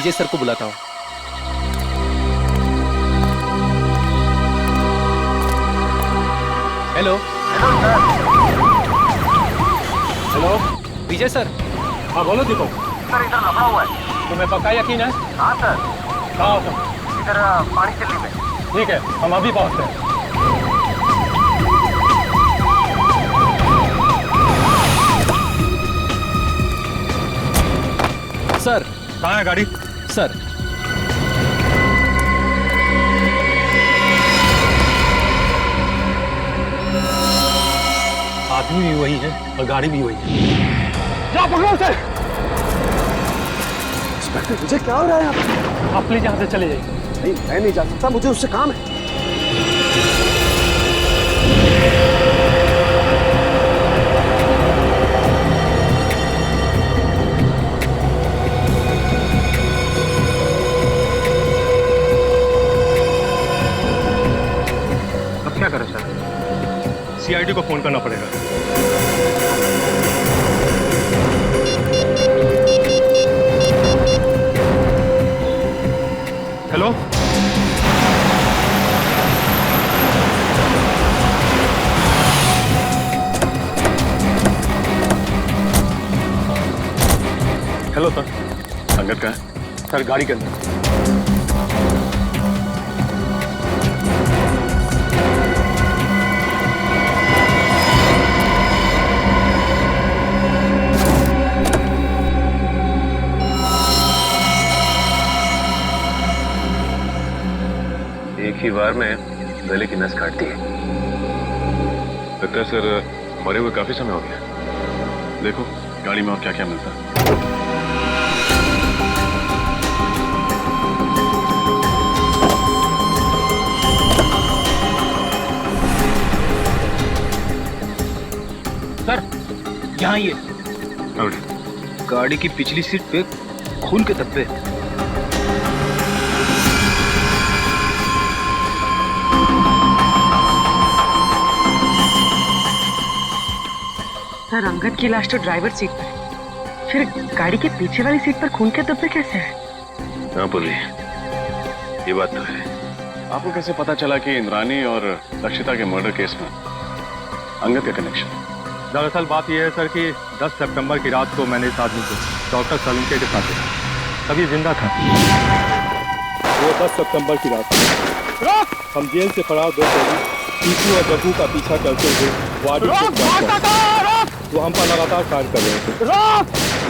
विजय sir को बुलाता हूँ। हेलो हेलो विजय सर। हाँ बोलो दीपक। सर इधर लफड़ा हुआ है। तुम्हें पक्का यकीन है? हाँ सर। कहाँ हो तुम? इधर पानी चिल्ली में। ठीक है, हम अभी पहुँचते हैं। सर कहाँ है गाड़ी? सर आदमी भी वही है और गाड़ी भी वही है। जाओ पकड़ो उसे। इंस्पेक्टर मुझे क्या हो रहा है यहाँ पे? आप प्लीज यहाँ से चले जाइए। नहीं मैं नहीं जा सकता, मुझे उससे काम है। अब क्या करें सर? सीआईडी को फोन करना पड़ेगा। Hello hello sir. अंगद कहाँ है? सर गाड़ी के अंदर। एक ही बार में गले की नस काट दी है। लगता है सर मरे हुए काफी समय हो गया। देखो गाड़ी में और क्या क्या मिलता है। सर यहाँ ये और गाड़ी की पिछली सीट पे खून के धब्बे। सर अंगद की लाश तो ड्राइवर सीट पर है, फिर गाड़ी के पीछे वाली सीट पर खून के धब्बे कैसे हैं? हाँ बोलिए, ये बात तो है। आपको कैसे पता चला कि इंद्रानी और लक्षिता के मर्डर केस में अंगद का कनेक्शन? दरअसल बात यह है सर कि 10 सितंबर की रात को मैंने इस आदमी को डॉक्टर सलूंके के साथ देखा। तभी जिंदा था। वो 10 सितंबर की रात हम जेल से फरार दो कैदी टीपू और जग्गू का पीछा करते हुए वो हम पर लगातार फायर कर रहे थे।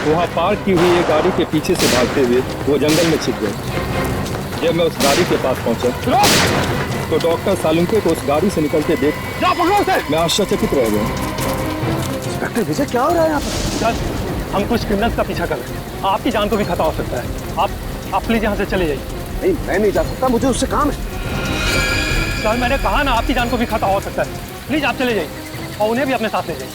वहाँ पार्क की हुई एक गाड़ी के पीछे से भागते हुए वो जंगल में छिप गए। जब मैं उस गाड़ी के पास पहुंचा तो डॉक्टर सालुंके को उस गाड़ी से निकलते देख मैं आश्चर्यचकित रह गया। इंस्पेक्टर विजय क्या हो रहा है यहाँ पर? सर हम कुछ क्रिमिनल्स का पीछा कर रहे हैं। आपकी जान को भी खतरा हो सकता है। आप प्लीज यहाँ से चले जाइए। नहीं मैं नहीं जा सकता, मुझे उससे काम है। सर मैंने कहा ना, आपकी जान को भी खतरा हो सकता है। प्लीज आप चले जाइए और उन्हें भी अपने साथ ले जाइए।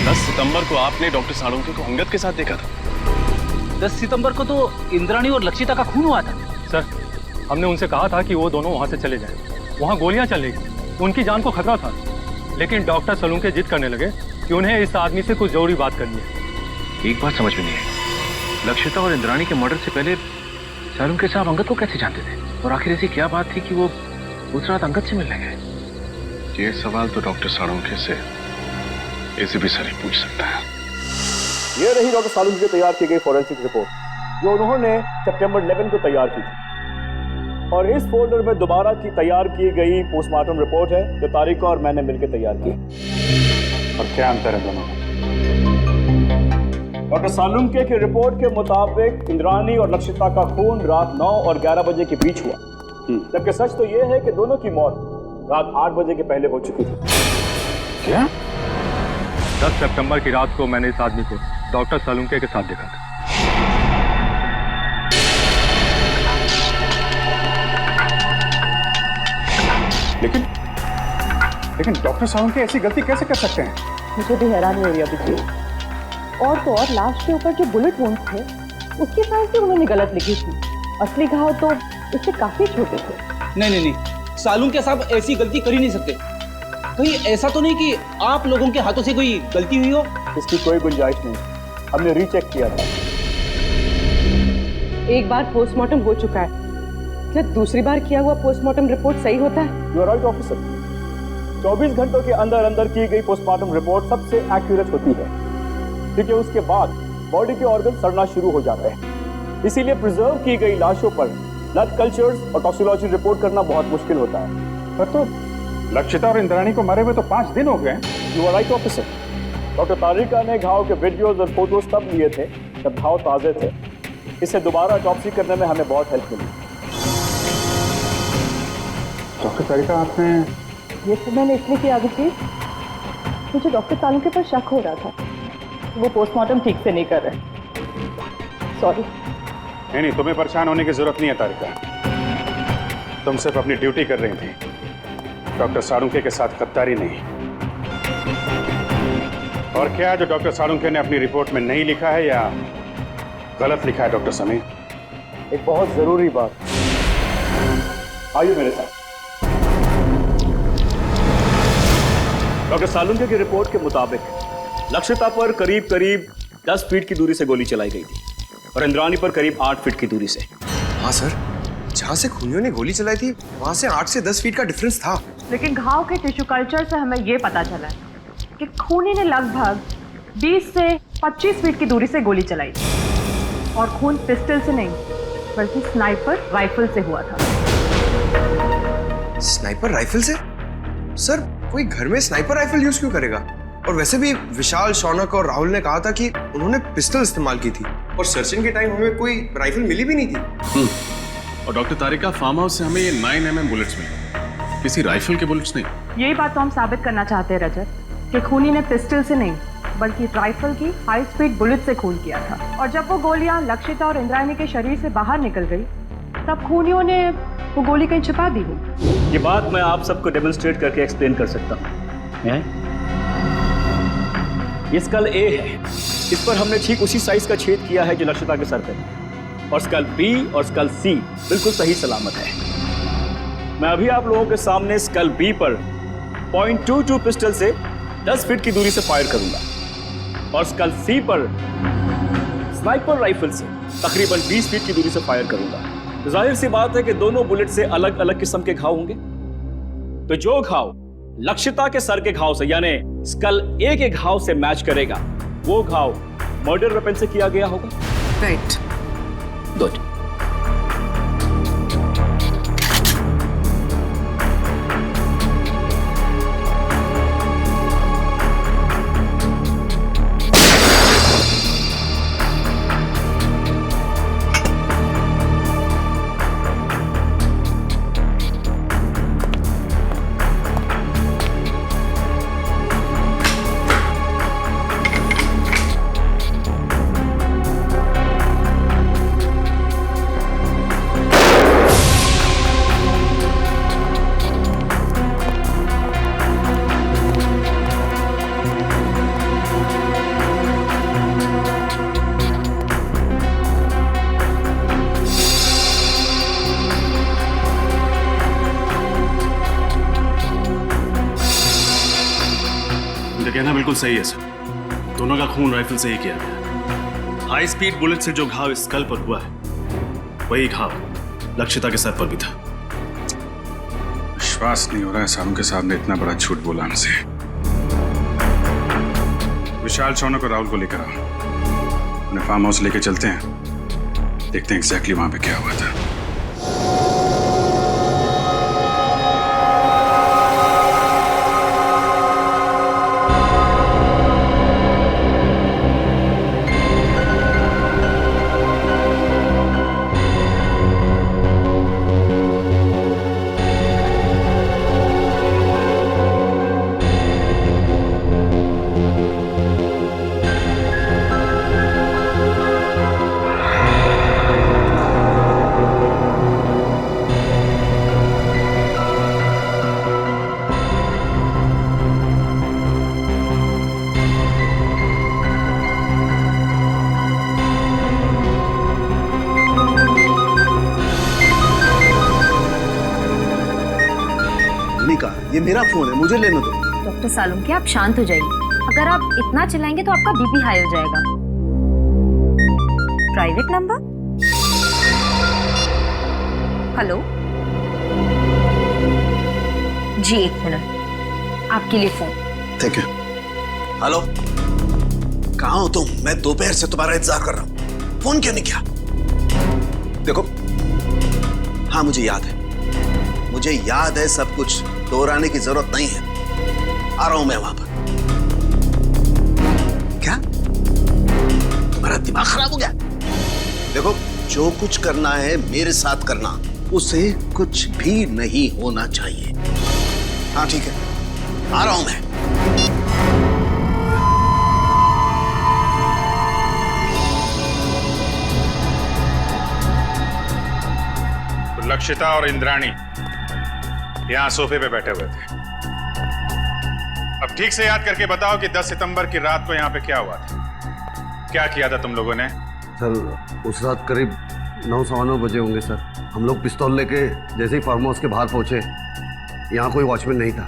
10 सितंबर को आपने डॉक्टर सालुंके को अंगद के साथ देखा था। 10 सितंबर को तो इंद्राणी और लक्षिता का खून हुआ था। सर हमने उनसे कहा था कि वो दोनों वहां से चले जाएं। वहां गोलियां चल रही थी, उनकी जान को खतरा था। लेकिन डॉक्टर सलूंके जिद करने लगे कि उन्हें इस आदमी से कुछ जरूरी बात करनी है। एक बात समझ में नहीं आई, लक्षिता और इंद्राणी के मर्डर से पहले सालुंके साहब अंगद को कैसे जानते थे? और आखिर ऐसी क्या बात थी कि वो उस रात अंगद से मिलने गए? ये सवाल तो डॉक्टर सालुंके से एसीपी सर ही पूछ सकता है। ये रही डॉक्टर सालुंके की तैयार की गई फॉरेंसिक रिपोर्ट जो उन्होंने सितंबर 11 को तैयार की थी। और इस फोल्डर में दोबारा की तैयार की गई पोस्टमार्टम रिपोर्ट है जो तारिका और मैंने मिलकर तैयार की। और क्या अंतर है दोनों में? डॉक्टर सालुंके की रिपोर्ट के मुताबिक इंद्राणी और लक्षिता का खून रात 9 और 11 बजे के बीच हुआ, जबकि सच तो यह है कि दोनों की मौत रात 8 बजे के पहले हो चुकी थी। क्या? 10 सितंबर की रात को मैंने इस आदमी को डॉक्टर सलूंके के साथ देखा था। लेकिन डॉक्टर सालुंके ऐसी गलती कैसे कर सकते हैं? मुझे भी हैरानी हो रही है अभी। और तो और लाश के ऊपर जो बुलेट वुंड थे उसकी साइज भी उन्होंने गलत लिखी थी। असली घाव तो इससे काफी छोटे थे। नहीं नहीं नहीं, सालुंके साहब ऐसी गलती कर ही नहीं सकते। कहीं ऐसा तो नहीं कि आप लोगों के हाथों से कोई गलती हुई हो? इसकी कोई गुंजाइश नहीं, हमने रीचेक किया था। एक बार पोस्टमार्टम हो चुका है, क्या दूसरी बार किया हुआ पोस्टमार्टम रिपोर्ट सही होता है? यू आर राइट ऑफिसर, 24 घंटों के अंदर अंदर की गई पोस्टमार्टम रिपोर्ट सबसे एक्यूरेट होती है, क्योंकि उसके बाद बॉडी के ऑर्गन सड़ना शुरू हो जाते हैं। इसीलिए प्रिजर्व की गई लाशों पर ब्लड कल्चर्स और टॉक्सिकोलॉजी रिपोर्ट करना बहुत मुश्किल होता है। पर तो लक्षिता और इंद्राणी को मरे हुए तो 5 दिन हो गए। You are right officer, doctor Tarika ने घाव के वीडियोज और फोटोज तब लिए थे जब घाव ताजे थे। इसे दोबारा ऑटोप्सी करने में हमें बहुत हेल्प मिली। डॉक्टर तारिका, आपने ये सब मैंने इसलिए किया अभिजीत, मुझे डॉक्टर तालुके पर शक हो रहा था, वो पोस्टमार्टम ठीक से नहीं कर रहे। सॉरी। नहीं, तुम्हें परेशान होने की जरूरत नहीं है तारिका, तुम सिर्फ अपनी ड्यूटी कर रही थी, डॉक्टर साळुंखे के साथ गद्दारी नहीं। और क्या है जो डॉक्टर साळुंखे ने अपनी रिपोर्ट में नहीं लिखा है या गलत लिखा है डॉक्टर समीर? एक बहुत जरूरी बात, आइए मेरे साथ। डॉक्टर साळुंखे की रिपोर्ट के मुताबिक लक्षिता पर करीब करीब 10 फीट की दूरी से गोली चलाई गई थी और इंद्राणी पर करीब 8 फीट की दूरी से। हाँ सर, जहाँ से खूनियों ने गोली चलाई थी वहाँ से 8 से 10 फीट का डिफरेंस था। लेकिन घाव के टिश्यू कल्चर से हमें ये पता चला है कि खूनी ने लगभग 20 से 25 फीट की दूरी से गोली चलाई थी और खून पिस्टल से नहीं बल्कि स्नाइपर राइफल से हुआ था। स्नाइपर राइफल से? सर, कोई घर में स्नाइपर राइफल यूज क्यों करेगा? और वैसे भी विशाल, शौनक और राहुल ने कहा था कि उन्होंने पिस्टल इस्तेमाल की थी और सर्चिंग के टाइम हमें कोई राइफल मिली भी नहीं थी। और डॉक्टर तारिका, फार्म हाउस से हमें ये 9mm बुलेट्स मिले, किसी राइफल के बुलेट्स नहीं। यही बात तो हम साबित करना चाहते हैं रजत, कि खूनी ने पिस्टल से नहीं बल्कि राइफल की हाई स्पीड बुलेट से खून किया था। और जब वो गोलियां लक्षिता और इंद्राणी के शरीर से बाहर निकल गई तब खूनियों ने वो गोली कहीं छिपा दी हुई। ये बात मैं आप सबको डेमोन्स्ट्रेट करके एक्सप्लेन कर सकता हूँ। ये स्कल ए है, इस पर हमने ठीक उसी साइज का छेद किया है जो लक्षिता के सर पे, और स्कल बी और स्कल सी बिल्कुल सही सलामत है। मैं अभी आप लोगों के सामने स्कल बी पर .22 पिस्टल से 10 फीट की दूरी से फायर करूंगा और स्कल सी पर स्नाइपर राइफल से तकरीबन 20 फीट की दूरी से फायर करूंगा। तो जाहिर सी बात है कि दोनों बुलेट से अलग अलग किस्म के घाव होंगे। तो जो घाव लक्षिता के सर के घाव से यानी स्कल ए के घाव से मैच करेगा वो घाव मर्डर वेपन से किया गया होगा। राइट। गुड। कहना बिल्कुल सही है सर, दोनों का खून राइफल से ही किया गया। हाई स्पीड बुलेट से जो घाव स्कल पर हुआ है वही घाव लक्षिता के सर पर भी था। विश्वास नहीं हो रहा है साळुंखे साहब ने इतना बड़ा झूठ बोला हमसे। विशाल, शौनक और राहुल को लेकर आओ, उन्हें फार्म हाउस लेके चलते हैं, देखते हैं एग्जैक्टली वहां पे क्या हुआ था। मेरा फोन है, मुझे लेने दो। डॉक्टर सालुंके, आप शांत हो जाइए। अगर आप इतना चिल्लाएंगे तो आपका बीपी हाई हो जाएगा। Private number? हेलो जी, 1 मिनट, आपके लिए फोन। Thank you. हेलो, कहाँ हो तुम? मैं दोपहर से तुम्हारा इंतजार कर रहा हूँ, फोन क्यों नहीं किया? देखो, हाँ मुझे याद है सब कुछ, दोहराने की जरूरत नहीं है। आ रहा हूं मैं वहां पर। क्या तुम्हारा दिमाग खराब हो गया? देखो, जो कुछ करना है मेरे साथ करना, उसे कुछ भी नहीं होना चाहिए। हाँ ठीक है, आ रहा हूं मैं। लक्षिता और इंद्राणी यहां सोफे पे बैठे हुए थे। अब ठीक से याद करके बताओ कि 10 सितंबर की रात को यहां पे क्या हुआ था? क्या किया था तुम लोगों ने? सर, उस रात करीब 9-9:15 बजे होंगे सर। हम लोग पिस्तौल लेके जैसे ही फार्म हाउस के बाहर पहुंचे, यहाँ कोई वॉचमैन नहीं था।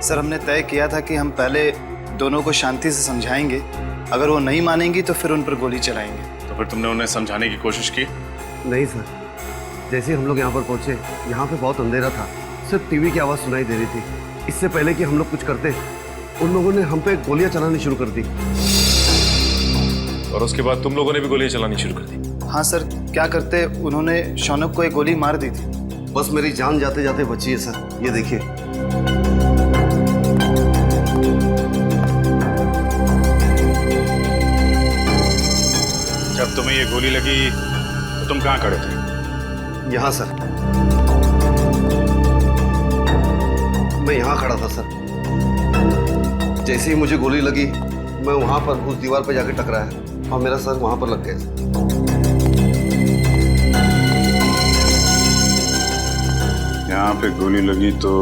सर, हमने तय किया था कि हम पहले दोनों को शांति से समझाएंगे, अगर वो नहीं मानेंगी तो फिर उन पर गोली चलाएंगे। तो फिर तुमने उन्हें समझाने की कोशिश की? नहीं सर, जैसे ही हम लोग यहाँ पर पहुंचे, यहाँ पे बहुत अंधेरा था, सिर्फ टीवी की आवाज़ सुनाई दे रही थी। इससे पहले कि हम लोग कुछ करते, उन लोगों ने हम पे गोलियां चलानी शुरू कर दी। और उसके बाद तुम लोगों ने भी गोलियां चलानी शुरू कर दी? हाँ सर, क्या करते, उन्होंने शौनक को एक गोली मार दी थी। बस मेरी जान जाते जाते बची है सर, ये देखिए। जब तुम्हें ये गोली लगी तो तुम कहाँ खड़े थे? यहाँ सर, मैं यहाँ खड़ा था सर। जैसे ही मुझे गोली लगी, मैं वहां पर उस दीवार पर जाकर टकराया और मेरा सर वहां पर लग गया। यहाँ पे गोली लगी तो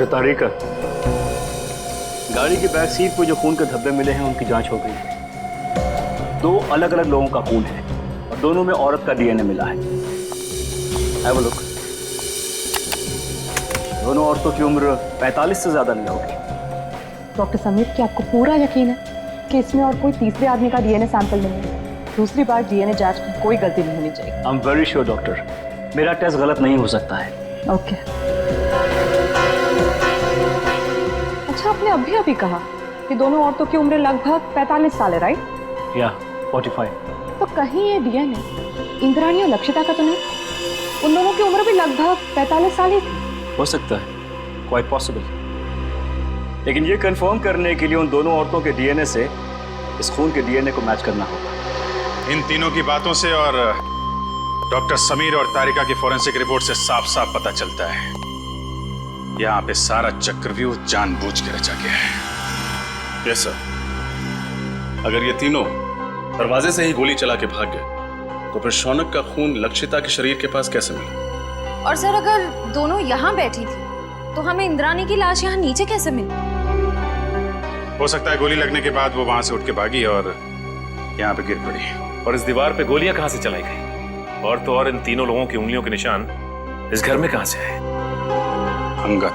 तारिका, गाड़ी की बैक सीट पर जो खून के धब्बे मिले हैं उनकी जांच हो गई है। 2 अलग अलग लोगों का खून है और दोनों में औरत का डीएनए मिला है। Have a look. दोनों औरतों की उम्र 45 से ज्यादा नहीं होगी। डॉक्टर समीर, क्या आपको पूरा यकीन है कि इसमें और कोई तीसरे आदमी का डीएनए सैंपल नहीं है? दूसरी बार डीएनए जांच में कोई गलती नहीं होनी चाहिए। I am very sure doctor, मेरा टेस्ट गलत नहीं हो सकता है। ओके। अच्छा, आपने अभी कहा कि दोनों औरतों की उम्र लगभग 45 साल है, राइट? या 45। तो कहीं ये डीएनए इंद्राणी और लक्षिता का तो नहीं? उन दोनों की उम्र भी लगभग 45 साल ही थी। हो सकता है, क्वाइट पॉसिबल। लेकिन ये कंफर्म करने के लिए उन दोनों औरतों के डीएनए से इस खून के डीएनए को मैच करना होगा। इन तीनों की बातों से और डॉक्टर समीर और तारिका की फॉरेंसिक रिपोर्ट से साफ साफ पता चलता है, यहाँ पे सारा चक्रव्यूह जानबूझ के रचा गया है। Yes sir. अगर ये तीनों दरवाजे से ही गोली चला के भाग गए, तो फिर शौनक का खून लक्षिता के शरीर के पास कैसे मिला? और सर, अगर दोनों यहाँ बैठी थी तो हमें इंद्राणी की लाश यहाँ नीचे कैसे मिली? हो सकता है गोली लगने के बाद वो वहां से उठ के भागी और यहाँ पे गिर पड़ी। और इस दीवार पे गोलियां कहाँ से चलाई गई? और तो और इन तीनों लोगों की उंगलियों के निशान इस घर में कहाँ से आए? अंगद,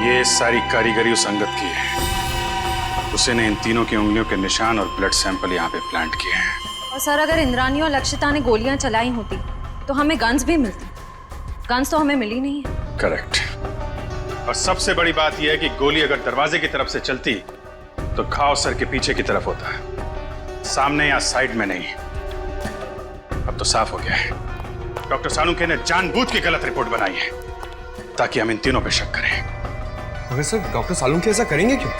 ये सारी कारीगरी उस अंगद की है। उसी ने इन तीनों की उंगलियों के निशान और ब्लड सैंपल यहाँ पे प्लांट किए हैं। और सर, अगर इंद्राणी और लक्षिता ने गोलियां चलाई होती तो हमें गन्स भी मिलती। गन्स तो हमें मिली नहीं है। करेक्ट। और सबसे बड़ी बात यह है कि गोली अगर दरवाजे की तरफ से चलती तो घाव सर के पीछे की तरफ होता है, सामने या साइड में नहीं। अब तो साफ हो गया है, डॉक्टर सालुंके ने जानबूझ के गलत रिपोर्ट बनाई है ताकि हम इन तीनों पे शक करें। मगर सर डॉक्टर सालुंखे ऐसा करेंगे क्यों?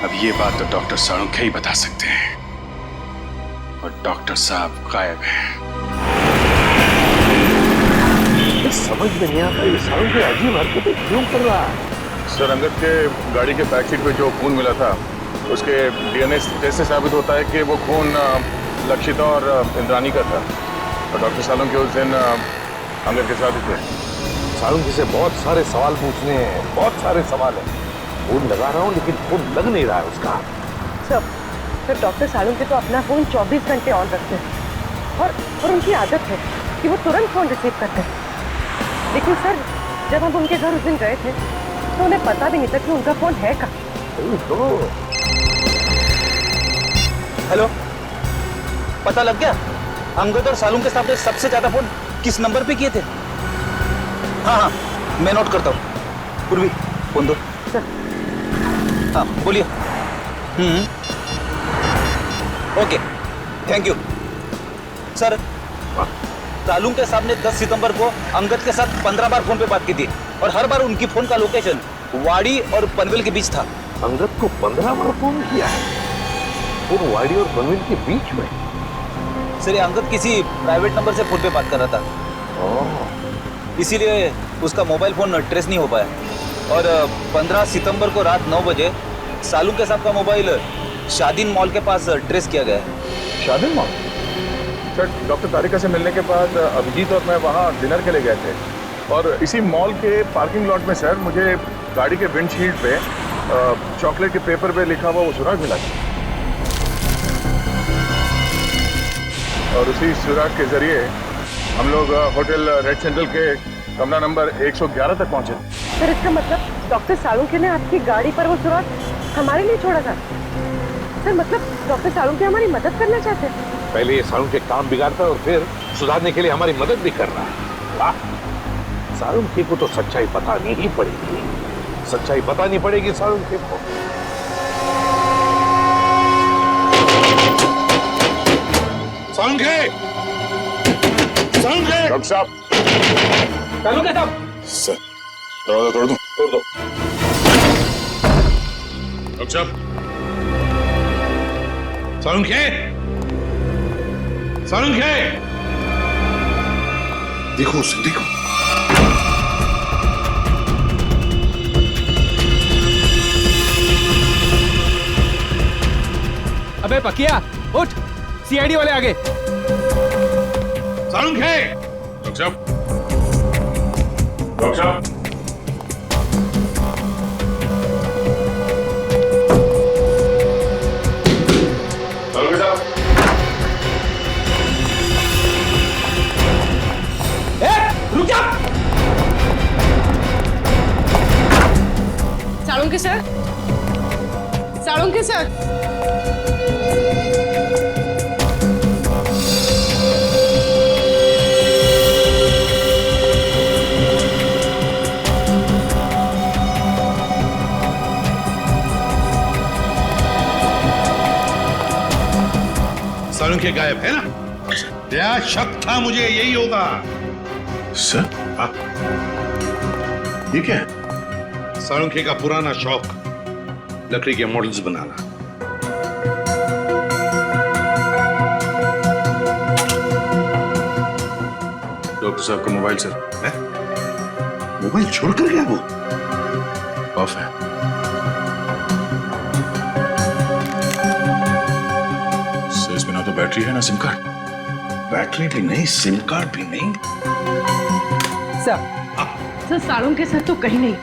अब ये बात तो डॉक्टर सालुंखे ही बता सकते हैं, और डॉक्टर साहब गायब हैं। समझ में नहीं आता ये सालुंखे अजीब हरकतें क्यों कर रहा है। सर, अंगद के गाड़ी के बैक सीट पे जो खून मिला था उसके डीएनए टेस्ट से साबित होता है कि वो खून लक्षिता और इंद्रानी का था, और डॉक्टर सालुंखे उस दिन अंगद के साथ ही थे। सालुंखे से बहुत सारे सवाल पूछने हैं, बहुत सारे सवाल हैं। फोन लगा रहा हूँ लेकिन फोन लग नहीं रहा है उसका। सर डॉक्टर सालुंखे तो अपना फोन 24 घंटे ऑन रखते हैं और उनकी आदत है कि वो तुरंत फोन रिसीव करते हैं। लेकिन सर जब हम उनके घर उस दिन गए थे तो उन्हें पता भी नहीं था कि उनका फोन है कहाँ। हेलो, पता लग गया अंगद और सालुंखे साहब ने सबसे ज्यादा फोन किस नंबर पे किए थे? हाँ, मैं नोट करता हूँ। पूर्वी फोन दो। हाँ बोलिए। Okay, thank you sir. Salunkhe साहब ने 10 सितंबर को अंगद के साथ 15 बार फोन पे बात की थी, और हर बार उनकी फोन का लोकेशन वाड़ी और पनवेल के बीच था। अंगद को 15 बार फोन किया है और वाड़ी और पनवेल के बीच में? सर, अंगद किसी प्राइवेट नंबर से फोन पे बात कर रहा था, इसीलिए उसका मोबाइल फोन ट्रेस नहीं हो पाया। और 15 सितंबर को रात 9 बजे सालुंखे साहब का मोबाइल शादीन मॉल के पास ट्रेस किया गया है। शादीन मॉल? सर, डॉक्टर तारिका से मिलने के बाद अभिजीत और मैं वहाँ डिनर के लिए गए थे, और इसी मॉल के पार्किंग लॉट में सर मुझे गाड़ी के विंडशील्ड पे चॉकलेट के पेपर पे लिखा हुआ वो सुराग मिला था, और उसी सुराग के जरिए हम लोग होटल रेड सेंट्रल के कमरा नंबर 111 तक पहुंचे। सर इसका मतलब डॉक्टर सालुंखे ने आपकी गाड़ी पर वो सुराग हमारे लिए छोड़ा था। सर मतलब डॉक्टर सालुंखे हमारी मदद करना चाहते हैं। पहले ये सालुंखे काम बिगाड़ता है और फिर सुधारने के लिए हमारी मदद भी कर रहा है। वाह, सालुंखे को तो सच्चाई बतानी ही पड़ेगी। सच्चाई बतानी पड़ेगी सालुंखे को। सालुंखे! सालुंखे! डॉक्टर साहब! सालुंखे साहब! सर, दरवाजा तोड़ दूं? तोड़ दो। डॉक्टर साहब! सालुंखे! सालुंखे! देखो उसे, देखो। अबे पकिया, उठ, सीआईडी वाले आगे। सालुंखे! डॉक्टर साहब! डॉक्टर साहब! सालुंखे साहब! रुक जा! Salunkhe sir, Salunkhe sir. सालुंखे गायब है ना? क्या शक था मुझे यही होगा। सर, ये क्या है? सालुंखे का पुराना शौक, लकड़ी के मॉडल्स बनाना। डॉक्टर साहब का मोबाइल सर है? मोबाइल छोड़कर गया वो? ऑफ है। सर, इसमें ना तो बैटरी है ना सिम कार्ड। बैटरी भी नहीं, सिम कार्ड भी नहीं। सर सालुंखे सर तो कहीं नहीं,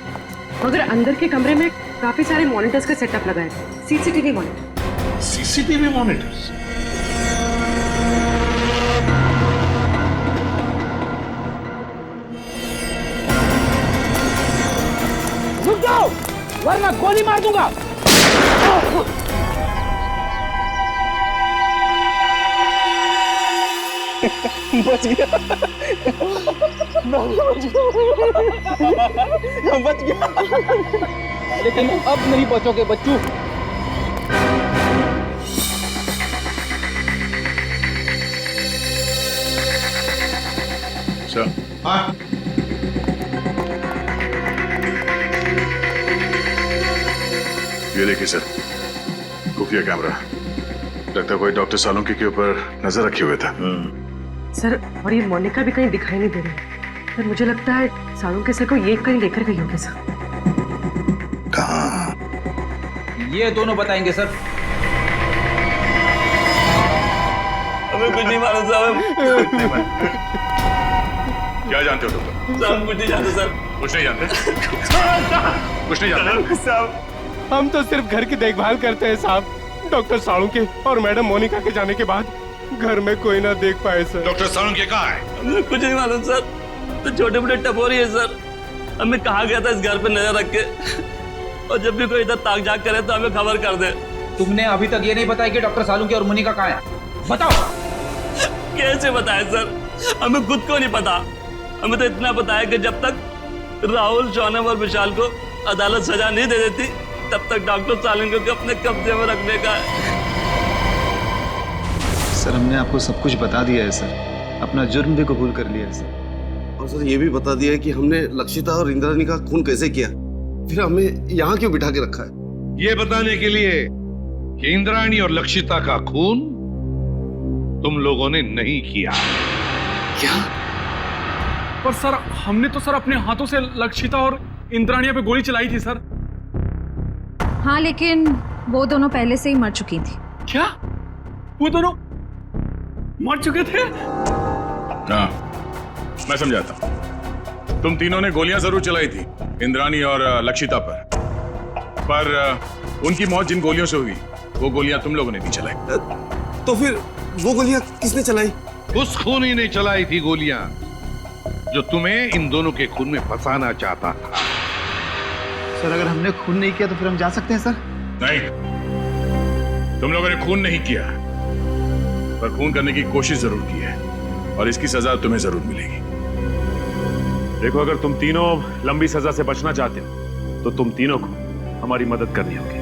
मगर अंदर के कमरे में काफी सारे मॉनिटर्स का सेटअप लगा है। CCTV monitor. CCTV monitors? रुक जाओ, वरना गोली मार दूंगा। बच गया। बच गया, लेकिन अब नहीं बचोगे बच्चू। सर, हाँ? ये देखिए सर, खुफिया कैमरा। लगता है कोई डॉक्टर सालुंके के ऊपर नजर रखे हुए था। सर, और ये मोनिका भी कहीं दिखाई नहीं दे रही। सर, मुझे लगता है सालुंके सर को ये कहीं लेकर गई होगी सर। कहाँ? ये दोनों बताएंगे सर। हमें कुछ नहीं मालूम साहब। क्या जानते हो डॉक्टर? साहब कुछ नहीं जानते सर। कुछ नहीं जानते? कुछ नहीं जानते साहब, हम तो सिर्फ घर की देखभाल करते हैं साहब। डॉक्टर सालुंके और मैडम मोनिका के जाने के बाद घर में कोई ना देख पाए सर। डॉक्टर सालुंके कहाँ है? हमें कुछ नहीं मालूम सर। तो छोटे मोटे टपोरी है सर। हमें कहा गया था इस घर पे नजर रख के, और जब भी कोई इधर ताक झाक करे तो हमें खबर कर दे। तुमने अभी तक ये नहीं बताया कि डॉक्टर सालुंके और मोनिका कहाँ है? बताओ। कैसे बताए सर? हमें खुद को नहीं पता। हमें तो इतना पता है कि जब तक राहुल, शौनम और विशाल को अदालत सजा नहीं दे देती, तब तक डॉक्टर सालुंके को अपने कब्जे में रखने का है। सर, हमने आपको सब कुछ बता दिया है सर। अपना जुर्म भी कबूल कर लिया है सर। और सर ये भी बता दिया है कि हमने लक्षिता और इंद्राणी का खून कैसे किया। फिर हमें यहाँ क्यों बिठा के रखा है? ये बताने के लिए कि इंद्राणी और लक्षिता का खून तुम लोगों ने नहीं किया। क्या? पर सर, हमने तो सर अपने हाथों से लक्षिता और इंद्राणी पे गोली चलाई थी सर। हाँ, लेकिन वो दोनों पहले से ही मर चुकी थी। क्या? वो दोनों मर चुके थे? हाँ, मैं समझाता हूं। तुम तीनों ने गोलियां जरूर चलाई थी इंद्राणी और लक्षिता पर उनकी मौत जिन गोलियों से हुई, वो गोलियां तुम लोगों ने नहीं चलाई। तो फिर वो गोलियां किसने चलाई? उस खूनी ने चलाई थी गोलियां जो तुम्हें इन दोनों के खून में फंसाना चाहता था। सर, अगर हमने खून नहीं किया तो फिर हम जा सकते हैं सर? नहीं, तुम लोगों ने खून नहीं किया, पर खून करने की कोशिश जरूर की है, और इसकी सजा तुम्हें जरूर मिलेगी। देखो, अगर तुम तीनों लंबी सजा से बचना चाहते हो तो तुम तीनों को हमारी मदद करनी होगी,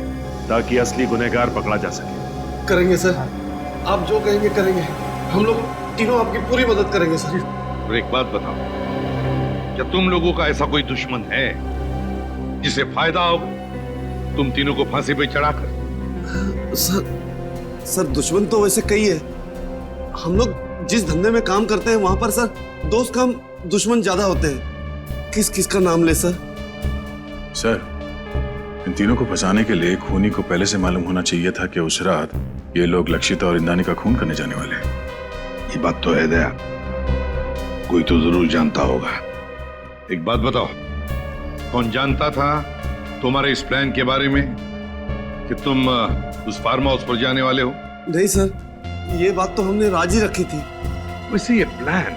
ताकि असली गुनहगार पकड़ा जा सके। करेंगे सर, आप जो कहेंगे करेंगे। हम लोग तीनों आपकी पूरी मदद करेंगे सर। और एक बात बताओ, क्या तुम लोगों का ऐसा कोई दुश्मन है जिसे फायदा होगा तुम तीनों को फांसी पे चढ़ाकर? सर दुश्मन तो वैसे कई है। हम लोग जिस धंधे में काम करते हैं वहां पर सर दोस्त कम दुश्मन ज्यादा होते हैं। किस किस का नाम ले सर? सर, इन तीनों को फंसाने के लिए खूनी को पहले से मालूम होना चाहिए था कि उस रात ये लोग लक्षिता और इंद्राणी का खून करने जाने वाले हैं। ये बात तो है दया, कोई तो जरूर जानता होगा। एक बात बताओ, कौन जानता था तुम्हारे इस प्लान के बारे में कि तुम उस फार्म हाउस पर जाने वाले हो? नहीं सर, ये बात तो हमने राजी रखी थी। वैसे ये प्लान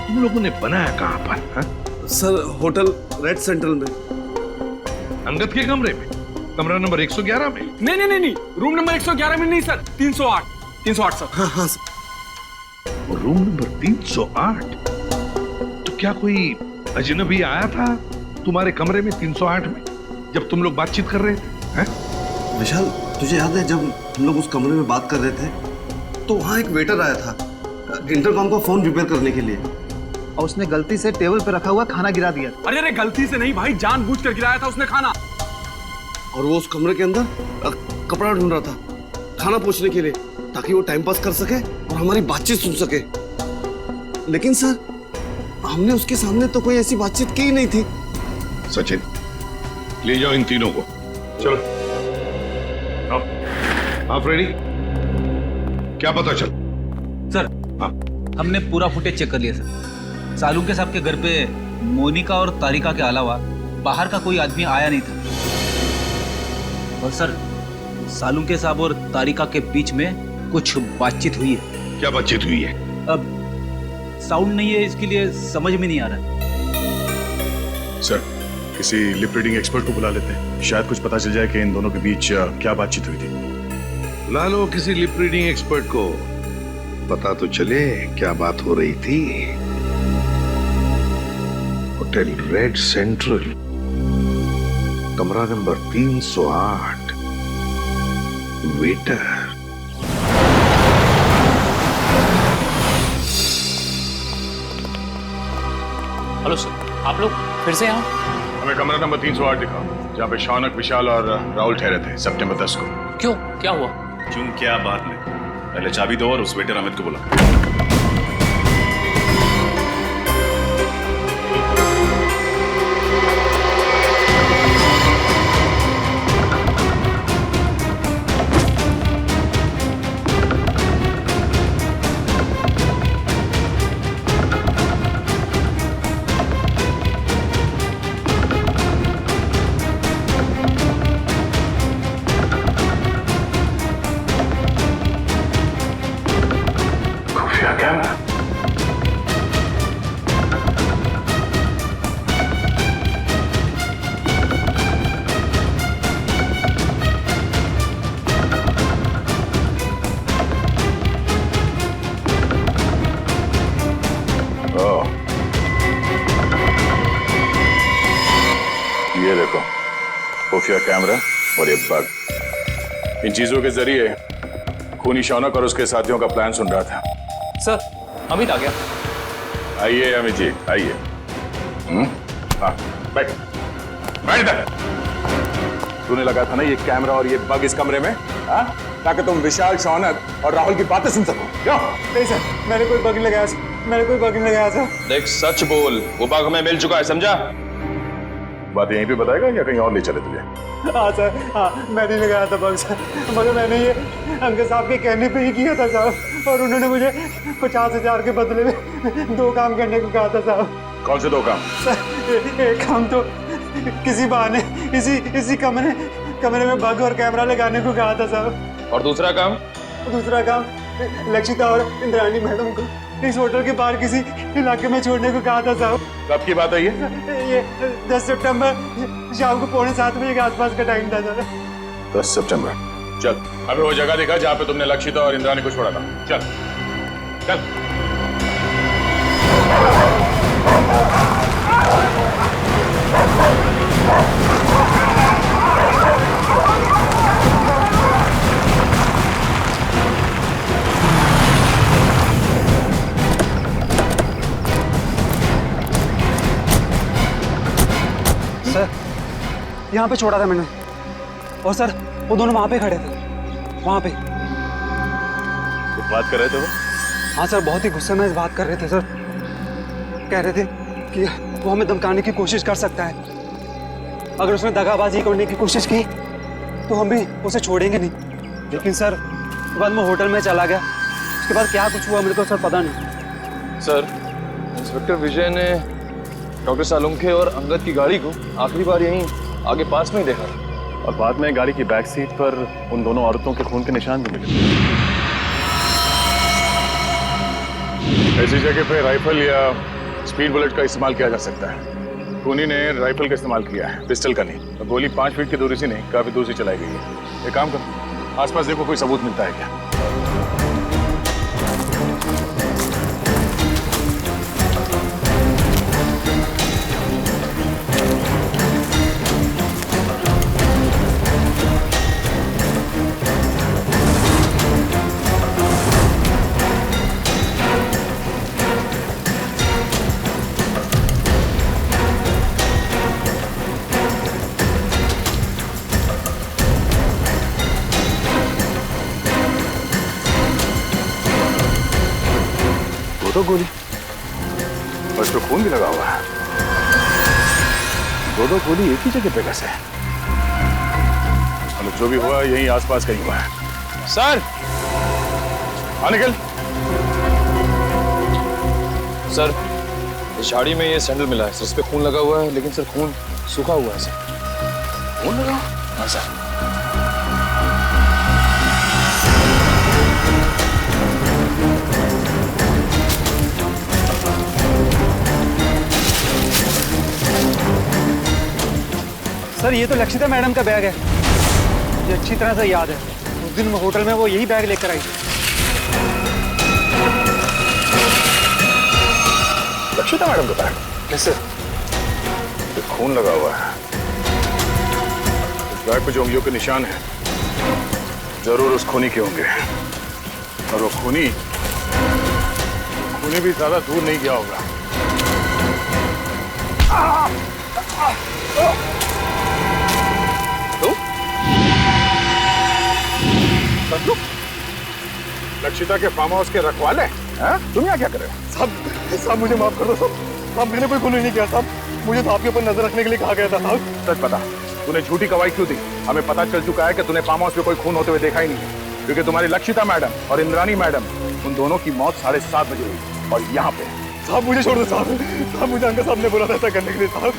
तुम लोगों ने बनाया कहां पर? हा? सर, होटल रेड सेंट्रल में। अंगद के कमरे में? कमरा नंबर 111 में? नहीं, रूम नंबर 111 में नहीं सर, 308 सर। हाँ सर। Room number 308? तो क्या कोई अजनबी आया था तुम्हारे कमरे में 308 में जब तुम लोग बातचीत कर रहे थे? हैं? विशाल, तुझे याद है जब हम लोग उस कमरे में बात कर रहे थे तो वहाँ एक वेटर आया था इंटरकॉम का फोन रिपेयर करने के लिए, और उसने गलती से टेबल पे रखा हुआ खाना गिरा दिया। अरे गलती से नहीं भाई, जानबूझकर गिराया था उसने खाना। और वो उस कमरे के अंदर कपड़ा ढूंढ रहा था खाना पूछने के लिए, ताकि वो टाइम पास कर सके और हमारी बातचीत सुन सके। लेकिन सर, हमने उसके सामने तो कोई ऐसी बातचीत की ही नहीं थी। सचिन, ले जाओ इन तीनों को। चलो। हाँ फ्रेडी, क्या पता चल? सर, हमने पूरा फुटेज चेक कर लिया सर। सालुंके साहब के घर पे मोनिका और तारिका के अलावा बाहर का कोई आदमी आया नहीं था। और सर, सालुंके साहब और तारिका के बीच में कुछ बातचीत हुई है। क्या बातचीत हुई है? अब साउंड नहीं है, इसके लिए समझ में नहीं आ रहा। सर, किसी लिप रीडिंग एक्सपर्ट को बुला लेते हैं, शायद कुछ पता चल जाए कि इन दोनों के बीच क्या बातचीत हुई थी। बुला लो किसी लिप रीडिंग एक्सपर्ट को, पता तो चले क्या बात हो रही थी। होटल रेड सेंट्रल, कमरा नंबर 308, वेटर। हेलो सर, आप लोग फिर से यहाँ? हमें कमरा नंबर 308 दिखाओ। जहाँ पे शौनक, विशाल और राहुल ठहरे थे सितंबर 10 को। क्यों, क्या हुआ? क्यों क्या बात में, पहले चाबी दो और उस वेटर अमित को बुला। ये देखो, खुफिया कैमरा और ये बग। इन चीजों के जरिए खूनी शौनक और उसके साथियों का प्लान सुन रहा था। सर, अमित आ गया। आइए अमित जी, आइए। हाँ, बैठ इधर। तूने लगा था ना ये कैमरा और ये बग इस कमरे में, हाँ? ताकि तुम विशाल, शौनक और राहुल की बातें सुन सको। क्यों? नहीं सर, मैंने कोई बग नहीं लगाया सर, मैंने कोई बग नहीं लगाया सर। देख, सच बोल, वो बग हमें मिल चुका है, समझा? बात यहीं पे बताएगा या कहीं और ले चले तुझे? हाँ सर, हाँ, मैंने लगाया था बग सर, मगर मैंने ये अंकल साहब के कहने पे ही किया था साहब, और उन्होंने मुझे 50,000 के बदले में 2 काम करने को कहा था साहब। कौन से 2 काम? सर, एक काम तो किसी बहाने इसी कमरे में बग और कैमरा लगाने को कहा था साहब। और दूसरा काम? दूसरा काम लक्षिता और इंद्राणी मैडम को इस होटल के बाहर किसी इलाके में छोड़ने को कहा था साहब। कब की बात है ये 10 सितंबर शाम को 6:45 बजे के आसपास का टाइम था सर। 10 सितंबर। चल, अभी वो जगह दिखा जहाँ पे तुमने लक्षिता और इंद्राणी को छोड़ा था। चल चल। सर, यहाँ पे छोड़ा था मैंने, और सर वो दोनों वहाँ पे खड़े थे, वहाँ पे। कुछ बात कर रहे थे वो? हाँ सर, बहुत ही गुस्से में इस बात कर रहे थे सर। कह रहे थे कि वो हमें धमकाने की कोशिश कर सकता है, अगर उसने दगाबाजी करने की कोशिश की तो हम भी उसे छोड़ेंगे नहीं। लेकिन सर बाद में होटल में चला गया, उसके बाद क्या कुछ हुआ मेरे को सर पता नहीं। सर, इंस्पेक्टर विजय ने डॉक्टर सालुंखे और अंगद की गाड़ी को आखिरी बार यहीं आगे पास में ही देखा, और बाद में गाड़ी की बैक सीट पर उन दोनों औरतों के खून के निशान भी मिले। ऐसी जगह पे राइफल या स्पीड बुलेट का इस्तेमाल किया जा सकता है। खूनी ने राइफल का इस्तेमाल किया है, पिस्टल का नहीं। तो गोली 5 फीट की दूरी से नहीं, काफी दूर से चलाई गई है। एक काम करो, आसपास देखो कोई सबूत मिलता है क्या। तो गोली और इस पे खून भी लगा हुआ है। दो गोली एक ही जगह पे कैसे? मतलब जो भी हुआ यहीं आसपास कहीं हुआ है। सर, निकल। सर, इस झाड़ी में ये सैंडल मिला है, इस पे खून लगा हुआ है, लेकिन सर खून सूखा हुआ है सर। खून लगा? हाँ सर। सर, ये तो लक्षिता मैडम का बैग है, ये अच्छी तरह से याद है। उस दिन होटल में वो यही बैग लेकर आई थी। लक्षिता मैडम का बैग? कैसे? खून लगा हुआ है। इस बैग पे जो उंगलियों के निशान हैं, जरूर उस खूनी के होंगे। और वो खूनी भी ज्यादा दूर नहीं गया होगा। संजू, लक्षिता के फार्म हाउस के रखवाले हैं? तुम यहाँ क्या कर रहे हो? साहब मुझे माफ कर दो साहब, मैंने कोई खून नहीं किया साहब, मुझे तो आपके ऊपर नजर रखने के लिए कहा गया था साहब। सच बता, तूने झूठी गवाही क्यों दी? हमें पता चल चुका है कि तूने फार्म हाउस में कोई खून होते हुए देखा ही नहीं है, क्योंकि तुम्हारी लक्षिता मैडम और इंद्राणी मैडम, उन दोनों की मौत 7:30 बजे हुई और यहाँ पे। साहब मुझे छोड़ दो साहब, मुझे अंगद साहब ने बोला था ऐसा करने के लिए साहब।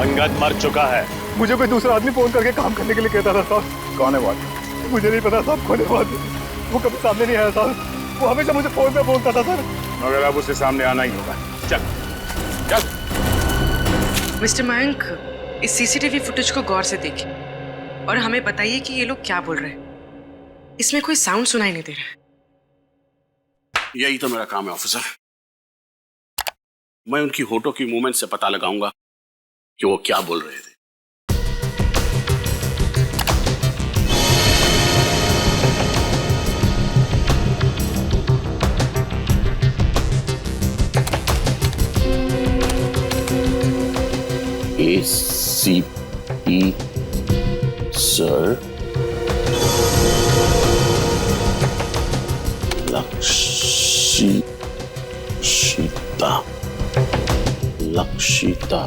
अंगद मर चुका है। मुझे कोई दूसरा आदमी फोन करके काम करने के लिए कहता था साहब। कौन है वो? मुझे नहीं पता साहब, कौन है वो कभी सामने नहीं आया साहब, वो हमेशा मुझे फोन पे बोलता था सर। मगर अब उसे सामने आना ही होगा। चल चल। मिस्टर मयंक, इस सीसीटीवी फुटेज को गौर से देखिए और हमें बताइए कि ये लोग क्या बोल रहे हैं। इसमें कोई साउंड सुनाई नहीं दे रहा है। यही तो मेरा काम है ऑफिसर। मैं उनकी होठों की मूवमेंट से पता लगाऊंगा कि वो क्या बोल रहे थे। ACP sir, Lakshita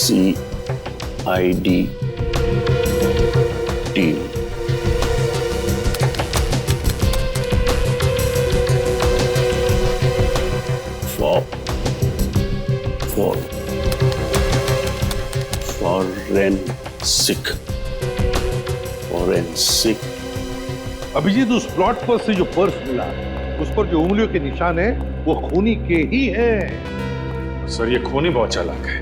CID team. Forensic. Abhijeet, उस प्लॉट पर से जो पर्स मिला, उस पर जो उंगलियों के निशान है वो खूनी के ही हैं। सर, ये खूनी बहुत चालाक है।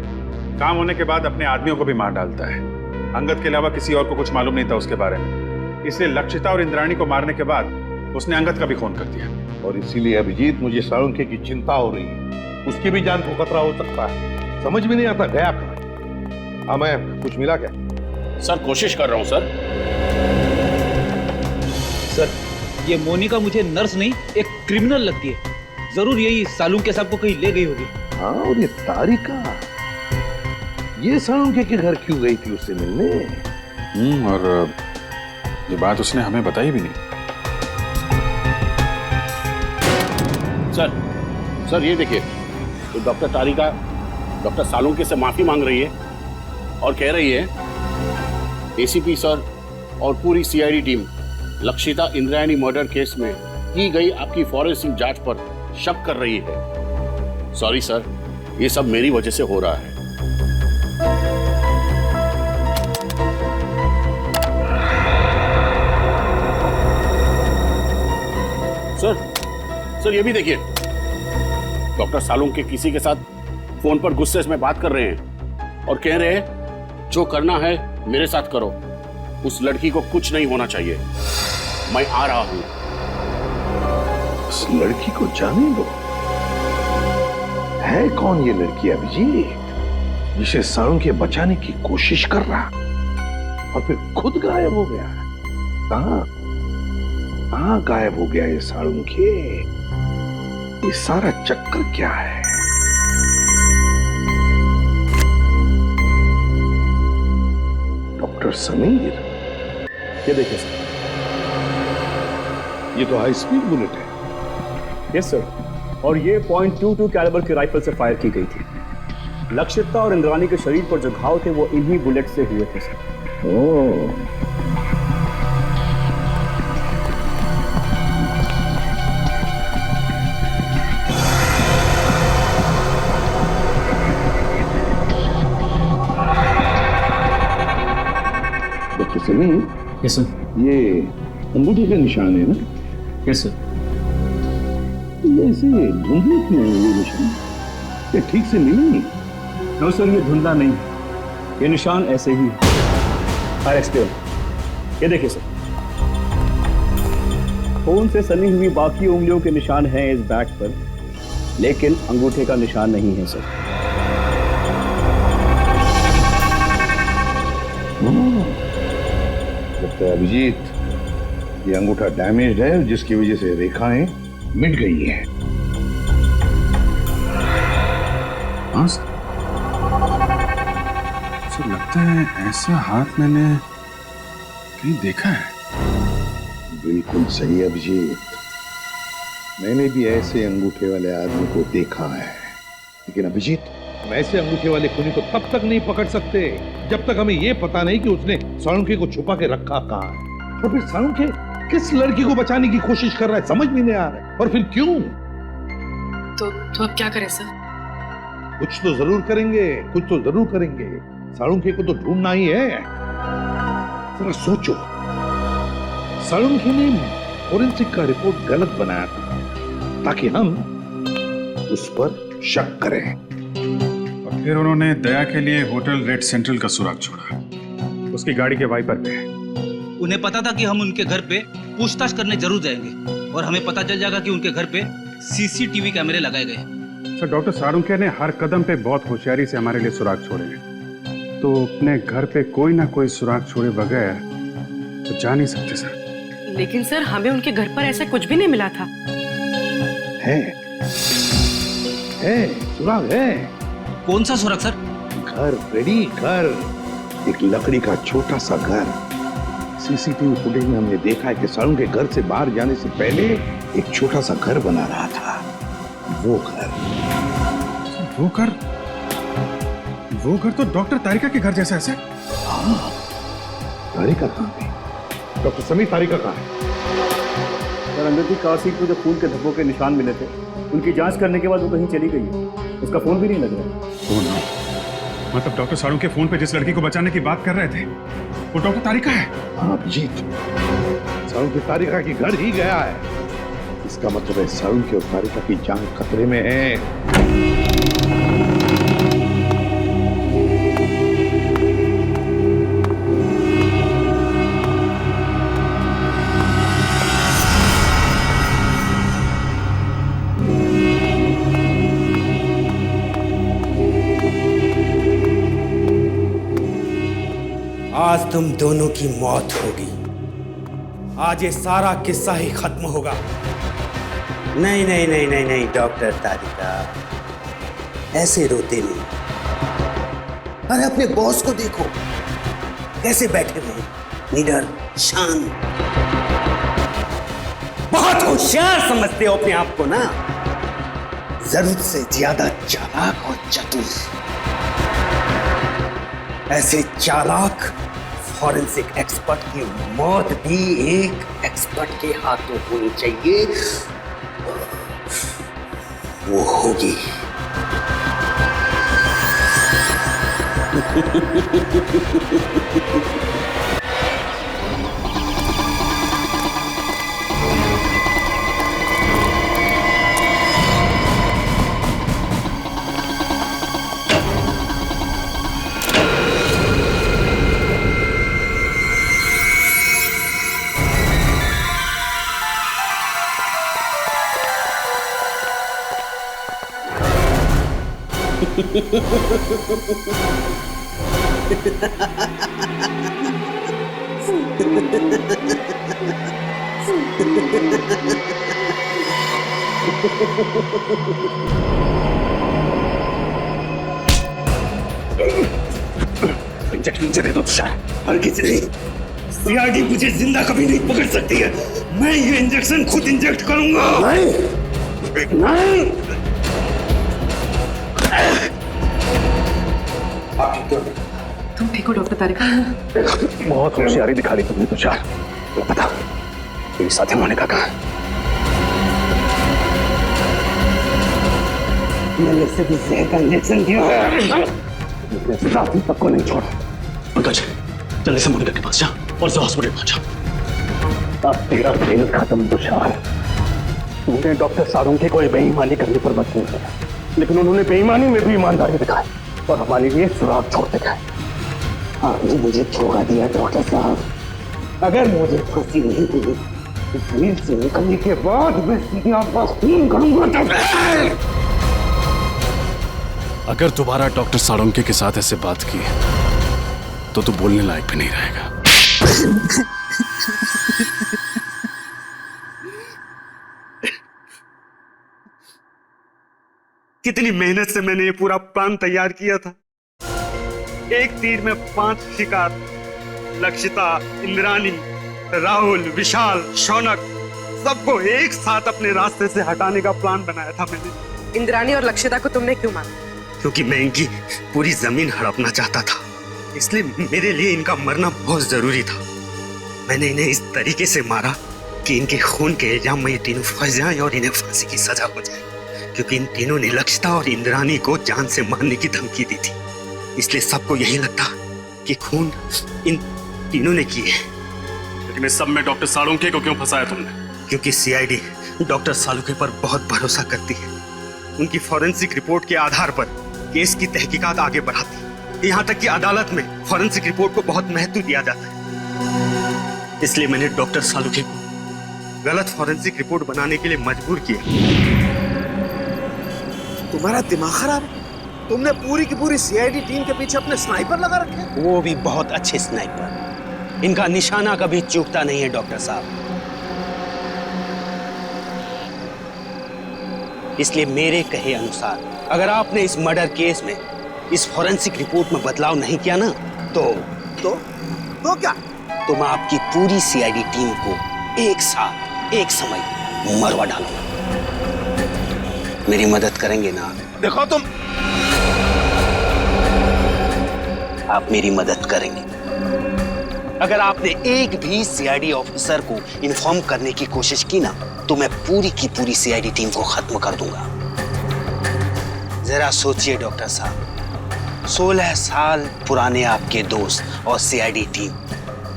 काम होने के बाद अपने आदमियों को भी मार डालता है। अंगद के अलावा किसी और को कुछ मालूम नहीं था उसके बारे में, इसलिए लक्षिता और इंद्राणी को मारने के बाद उसने अंगद का भी खून कर दिया। और इसीलिए अभिजीत, मुझे साळुंखे की चिंता हो रही है। उसकी भी जान को खतरा हो सकता है। समझ में नहीं आता गया कहाँ। हाँ, मैं कुछ मिला क्या? सर कोशिश कर रहा हूं सर। सर, ये मोनिका मुझे नर्स नहीं एक क्रिमिनल लगती है। जरूर यही साळुंखे साहब को कहीं ले गई होगी। हाँ, और ये तारिका, ये साळुंखे के घर क्यों गई थी उससे मिलने? और ये बात उसने हमें बताई भी नहीं। सर ये देखिए, तो डॉक्टर तारिका डॉक्टर साळुंखे से माफी मांग रही है और कह रही है ACP सर और पूरी CID team Lakshita Indrayani murder case में की गई आपकी फॉरेंसिक जांच पर शक कर रही है। सॉरी सर, ये सब मेरी वजह से हो रहा है। सर ये भी देखिए, डॉक्टर साळुंखे किसी के साथ फोन पर गुस्से में बात कर रहे हैं और कह रहे हैं जो करना है मेरे साथ करो, उस लड़की को कुछ नहीं होना चाहिए, मैं आ रहा हूं। उस लड़की को जाने दो। है कौन ये लड़की अभिजीत, जिसे साळुंखे बचाने की कोशिश कर रहा और फिर खुद गायब हो गया? कहां गायब हो गया ये साळुंखे? ये सारा चक्कर क्या है? डॉक्टर समीर, ये देखिए सर, ये तो हाई स्पीड बुलेट है। यस सर, और ये .22 कैलिबर की राइफल से फायर की गई थी। लक्षिता और इंद्राणी के शरीर पर जो घाव थे वो इन्हीं बुलेट से हुए थे sir. Oh, doctor Sameer. Yes sir. ये अंगूठे का निशान है ना? Yes sir. ये ऐसे धुंधले क्यों है ये निशान? ये ठीक से मिले नहीं? नो सर, ये धुंधला नहीं, ये निशान ऐसे ही है। I explain. ये देखिए सर, खून से सनी हुई बाकी उंगलियों के निशान हैं इस बैग पर, लेकिन अंगूठे का निशान नहीं है सर। लगता है अभिजीत, ये अंगूठा डैमेज्ड है, जिसकी वजह से रेखाएं मिट गई हैं। हाँ सर, लगता है ऐसा हाथ मैंने कहीं देखा है। बिल्कुल सही अभिजीत, मैंने भी ऐसे अंगूठे वाले आदमी को देखा है। लेकिन अभिजीत, हम ऐसे अंगूठे वाले खूनी को तब तक नहीं पकड़ सकते जब तक हमें यह पता नहीं कि उसने साळुंखे को छुपा के रखा कहाँ है, और फिर साळुंखे किस लड़की को बचाने की कोशिश कर रहा है समझ में नहीं आ रहा है, और फिर क्यों। तो अब क्या करें सर? कुछ तो जरूर करेंगे, कुछ तो जरूर करेंगे। साळुंखे को तो ढूंढना ही है। जरा सोचो, साळुंखे ने फोरेंसिक का रिपोर्ट गलत बनाया था ताकि हम उस पर शक करें, और फिर उन्होंने दया के लिए होटल रेड सेंट्रल का सुराग छोड़ा, उसकी गाड़ी के वाइपर पे। उन्हें पता था कि हम उनके घर पे पूछताछ करने जरूर जाएंगे और हमें पता चल जाएगा कि उनके घर पे सीसीटीवी कैमरे लगाए गए। सर, डॉक्टर साळुंखे ने हर कदम पे बहुत होशियारी से हमारे लिए सुराग छोड़े हैं, तो अपने घर पे कोई ना कोई सुराग छोड़े बगैर तो जा नहीं सकते सर। लेकिन सर, हमें उनके घर पर ऐसा कुछ भी नहीं मिला था। है सुराग है। कौन सा सुराग सर? घर रेडी, घर, एक लकड़ी का छोटा सा घर। सीसीटीवी फुटेज में हमने देखा है कि साळुंखे घर से बाहर जाने से पहले एक छोटा सा घर बना रहा था। वो घर तो डॉक्टर तारिका के घर जैसा है सर। हाँ, तारिका कहाँ है? डॉक्टर समीर, तारिका कहाँ है? सर, अंदर की कार सीट पर जो खून के धब्बों के निशान मिले थे, उनकी जांच करने के बाद वो कहीं चली गई है। उसका फोन भी नहीं लग रहा। मतलब डॉक्टर साळुंखे फोन पे जिस लड़की को बचाने की बात कर रहे थे वो डॉक्टर तारिका है? हाँ अभिजीत, साळुंखे तारिका के घर ही गया है। इसका मतलब है साळुंखे और तारिका की जान खतरे में है। आज तुम दोनों की मौत होगी। आज ये सारा किस्सा ही खत्म होगा। नहीं नहीं नहीं नहीं नहीं डॉक्टर तारिका, ऐसे रोते नहीं। अरे अपने बॉस को देखो, कैसे बैठे हुए, निडर, शांत। बहुत होशियार समझते हो अपने आप को ना, जरूरत से ज्यादा चालाक और चतुर। ऐसे चालाक फॉरेंसिक एक्सपर्ट की मौत भी एक एक्सपर्ट के हाथों होनी चाहिए। वो होगी। इंजेक्शन से दे दो तुषार, और किसी नहीं। सीआईडी मुझे जिंदा कभी नहीं पकड़ सकती है। मैं ये इंजेक्शन खुद इंजेक्ट करूंगा। नहीं नहीं। तुम ठीक हो डॉक्टर तारिका? बहुत होशियारी दिखा दी तुमने तुषार। बता, तेरी साथी मोनिका कहाँ है? मैंने इसे भी जहर का इंजेक्शन दिया है। अपने साथी तक को नहीं छोड़ा। पंकज, जल्दी से मोनिका के पास जा और उसे हॉस्पिटल पहुंचा। अब तेरा खेल खत्म तुषार। तूने डॉक्टर साळुंखे को बेईमानी करने पर मजबूर किया, लेकिन उन्होंने बेईमानी में भी ईमानदारी दिखाई और हमारे लिए सुराग छोड़ते गए। आपने मुझे धोखा दिया डॉक्टर साहब। अगर मुझे फांसी नहीं हुई तो जेल से निकलने के बाद मैं सीधे आपका खून करूंगा। अगर दोबारा डॉक्टर साळुंखे के साथ ऐसे बात की तो तू बोलने लायक भी नहीं रहेगा। कितनी मेहनत से मैंने ये पूरा प्लान तैयार किया था। एक तीर में 5 शिकार, लक्षिता, इंद्राणी, राहुल, विशाल, शौनक, सबको एक साथ अपने रास्ते से हटाने का प्लान बनाया था मैंने। इंद्राणी और लक्षिता को तुमने क्यों मारा? क्योंकि मैं इनकी पूरी जमीन हड़पना चाहता था, इसलिए मेरे लिए इनका मरना बहुत जरूरी था। मैंने इन्हें इस तरीके से मारा कि इनके खून के इल्जाम में ये तीनों फंस जाएं और इन्हें फांसी की सजा हो जाए, क्योंकि इन तीनों ने लक्षिता और इंद्राणी को जान से मारने की धमकी दी थी। इसलिए सबको यही लगता कि खून इन तीनों ने किए। लेकिन इस सब में डॉक्टर साळुंखे को क्यों फंसाया तुमने? क्योंकि सीआईडी डॉक्टर साळुंखे पर बहुत भरोसा करती है। उनकी फॉरेंसिक रिपोर्ट के आधार पर केस की तहकीकात आगे बढ़ाती। यहाँ तक कि अदालत में फॉरेंसिक रिपोर्ट को बहुत महत्व दिया जाता है। इसलिए मैंने डॉक्टर साळुंखे को गलत फॉरेंसिक रिपोर्ट बनाने के लिए मजबूर किया। तुम्हारा दिमाग खराब है? तुमने पूरी की पूरी सीआईडी टीम के पीछे अपने स्नाइपर लगा रखे? वो भी बहुत अच्छे स्नाइपर। इनका निशाना कभी चूकता नहीं है डॉक्टर साहब। इसलिए मेरे कहे अनुसार अगर आपने इस मर्डर केस में इस फॉरेंसिक रिपोर्ट में बदलाव नहीं किया ना तो क्या? तो मैं आपकी पूरी सीआईडी टीम को एक साथ एक समय मरवा डालूंगा। मेरी मदद करेंगे ना? देखो तुम, आप मेरी मदद करेंगे। अगर आपने एक भी सीआईडी ऑफिसर को इन्फॉर्म करने की कोशिश की ना तो मैं पूरी की पूरी सीआईडी टीम को खत्म कर दूंगा। जरा सोचिए डॉक्टर साहब, 16 साल पुराने आपके दोस्त और सीआईडी टीम,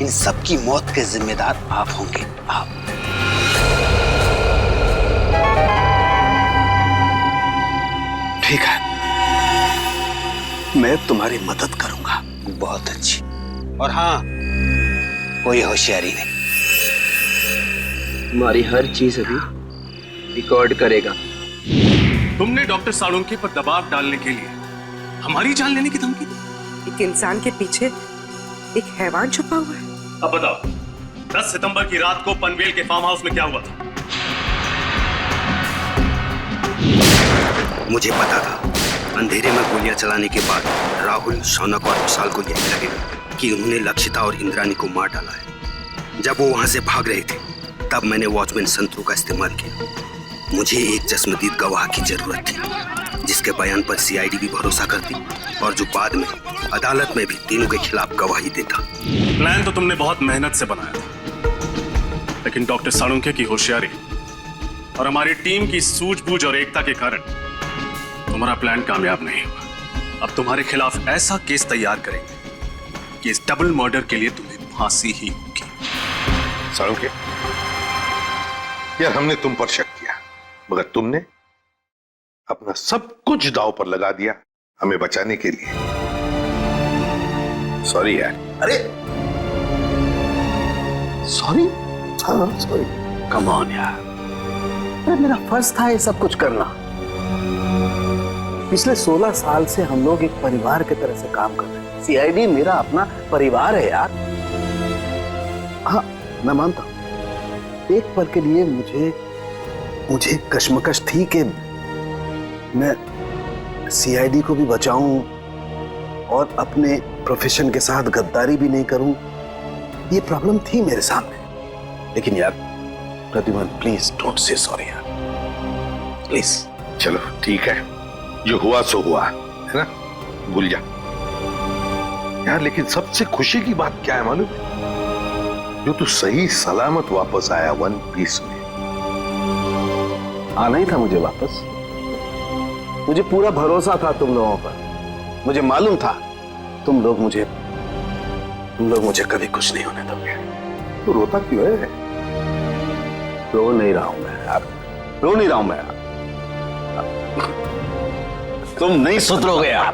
इन सब की मौत के जिम्मेदार आप होंगे। आप ठीक है, मैं तुम्हारी मदद करूंगा। बहुत अच्छी। और हाँ, कोई होशियारी नहीं। हमारी हर चीज अभी रिकॉर्ड करेगा। तुमने डॉक्टर साळुंखे पर दबाव डालने के लिए हमारी जान लेने की धमकी दी। एक इंसान के पीछे एक हैवान छुपा हुआ है। अब बताओ, 10 सितंबर की रात को पनवेल के फार्म हाउस में क्या हुआ था? मुझे पता था अंधेरे में गोलियां चलाने के बाद राहुल, शौनक और विशाल को यही लगेगा कि उन्होंने लक्षिता और इंद्राणी को मार डाला है। जब वो वहां से भाग रहे थे तब मैंने वॉचमैन संतरू का इस्तेमाल किया। मुझे एक चश्मदीद गवाह की जरूरत थी जिसके बयान पर सीआईडी भी भरोसा करती और जो बाद में अदालत में भी तीनों के खिलाफ गवाही देता। प्लान तो तुमने बहुत मेहनत से बनाया था, लेकिन डॉक्टर साळुंखे की होशियारी और हमारी टीम की सूझबूझ और एकता के कारण तुम्हारा प्लान कामयाब नहीं हुआ। अब तुम्हारे खिलाफ ऐसा केस तैयार करेंगे कि इस डबल मर्डर के लिए तुम्हें फांसी ही होगी। साळुंखे, यार हमने तुम पर शक किया, मगर तुमने अपना सब कुछ दांव पर लगा दिया हमें बचाने के लिए। सॉरी यार। अरे सॉरी? हाँ सॉरी। कम ऑन यार। अरे मेरा फर्ज था ये सब कुछ करना। पिछले 16 साल से हम लोग एक परिवार की तरह से काम कर रहे हैं। सीआईडी मेरा अपना परिवार है यार। हाँ मैं मानता हूं, एक पल के लिए मुझे कश्मकश थी कि मैं सीआईडी को भी बचाऊं और अपने प्रोफेशन के साथ गद्दारी भी नहीं करूं। ये प्रॉब्लम थी मेरे सामने। लेकिन यार Pradyuman, please don't say sorry यार, प्लीज। चलो ठीक है, जो हुआ सो हुआ, है ना, भूल जा यार। लेकिन सबसे खुशी की बात क्या है मालूम? जो तू सही सलामत वापस आया वन पीस में। आना ही था मुझे वापस। मुझे पूरा भरोसा था तुम लोगों पर। मुझे मालूम था तुम लोग मुझे कभी कुछ नहीं होने दोगे। तो रोता क्यों है? रो नहीं रहा हूं मैं यार, रो नहीं रहा हूं मैं यार। तुम नहीं सुधरोगे यार।